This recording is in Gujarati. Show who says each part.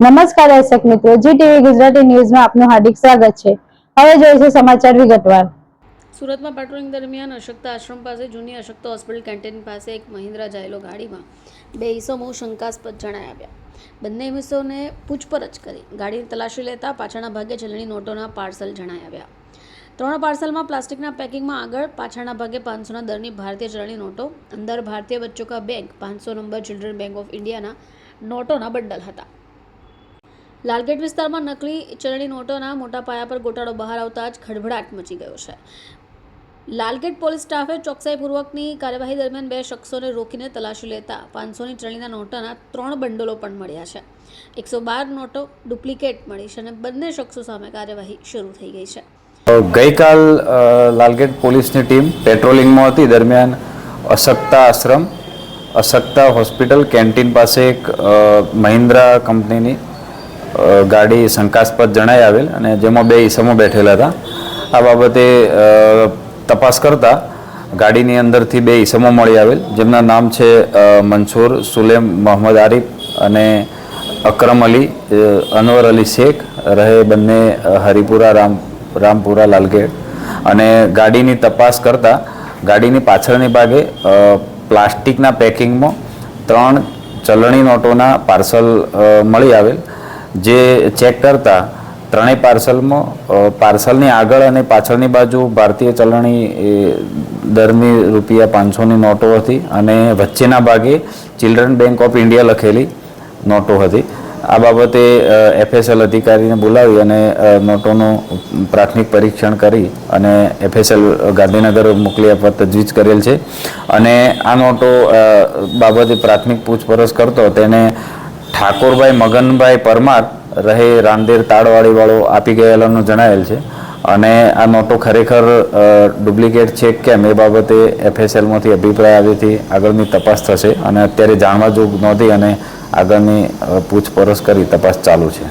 Speaker 1: નમસ્કાર દર્શક મિત્રો, જી ટીવી ગુજરાતી ન્યૂઝમાં આપનું હાર્દિક સ્વાગત છે। હવે જોઈશું સમાચાર વિગતવાર।
Speaker 2: સુરતમાં પેટ્રોલિંગ દરમિયાન અશક્ત આશ્રમ પાસે જૂની અશક્ત હોસ્પિટલ કેન્ટીન પાસે એક મહિન્દ્રા જાયલો ગાડીમાં બે ઈસમો શંકાસ્પદ જણાઈ આવ્યા। બંને ઈસમોને પૂછપરછ કરી ગાડીની તલાશી લેતા પાછળના ભાગે ચલણી નોટોના પાર્સલ જણાઈ આવ્યા। ત્રણ પાર્સલમાં પ્લાસ્ટિકના પેકિંગમાં આગળ પાછળના ભાગે 500ના દરની ભારતીય ચલણી નોટો, અંદર ભારતીય बच्चों का bank 500 number children bank of इंडियाના નોટોના બંડલ હતા। લાલગેટ વિસ્તારમાં નકલી ચલણી નોટોના મોટા પાયા પર ગોટાળો બહાર આવતા જ ખળભળાટ મચી ગયો છે। લાલગેટ પોલીસ સ્ટાફે ચોકસાઈપૂર્વકની કાર્યવાહી દરમિયાન બે શખ્સોને રોકીને તલાશી લેતા 500ની ચલણીના નોટોના 3 બંડલો પણ મળ્યા છે। 112 નોટો ડુપ્લિકેટ મળી છે અને બંને શખ્સો સામે કાર્યવાહી શરૂ થઈ ગઈ છે।
Speaker 3: ગઈકાલ લાલગેટ પોલીસની ટીમ પેટ્રોલિંગમાં હતી દરમિયાન અશક્તા આશ્રમ અશક્તા હોસ્પિટલ કેન્ટીન પાસે એક મહિન્દ્રા કંપનીની ગાડી શંકાસ્પદ જણાઈ આવેલ અને જેમાં બે ઈસમો બેઠેલા હતા। આ બાબતે તપાસ કરતા ગાડીની અંદરથી બે ઈસમો મળી આવેલ, જેમના નામ છે મંસૂર સુલેમ મોહમ્મદ આરિફ અને અકરમ અલી અનવર અલી શેખ, રહે બંને હરિપુરા રામપુરા લાલગેટ। અને ગાડીની તપાસ કરતા ગાડીની પાછળની ભાગે પ્લાસ્ટિકના પેકિંગમાં 3 ચલણી નોટોના પાર્સલ મળી આવેલ, જે ચેક કરતા ત્રણેય પાર્સલમાં પાર્સલની આગળ અને પાછળની બાજુ ભારતીય ચલણી દરની ₹500ની નોટો હતી અને વચ્ચેના ભાગે ચિલ્ડ્રન બેંક ઓફ ઇન્ડિયા લખેલી નોટો હતી। આ બાબતે એફએસએલ અધિકારીને બોલાવી અને નોટોનું પ્રાથમિક પરીક્ષણ કરી અને એફએસએલ ગાંધીનગર મોકલી આપવા તજવીજ કરેલ છે। અને આ નોટો બાબતે પ્રાથમિક પૂછપરછ કરતો તેને ઠાકોરભાઈ મગનભાઈ પરમાર, રહે રાંદેર તાળવાડીવાળો આપી ગયેલાનું જણાયેલ છે। અને આ નોટો ખરેખર ડુપ્લિકેટ છે કેમ એ બાબતે એફએસએલમાંથી અભિપ્રાય આવ્યાથી આગળની તપાસ થશે અને અત્યારે જાણવા જોગ નોંધી અને આગળની પૂછપરછ કરી તપાસ ચાલુ છે।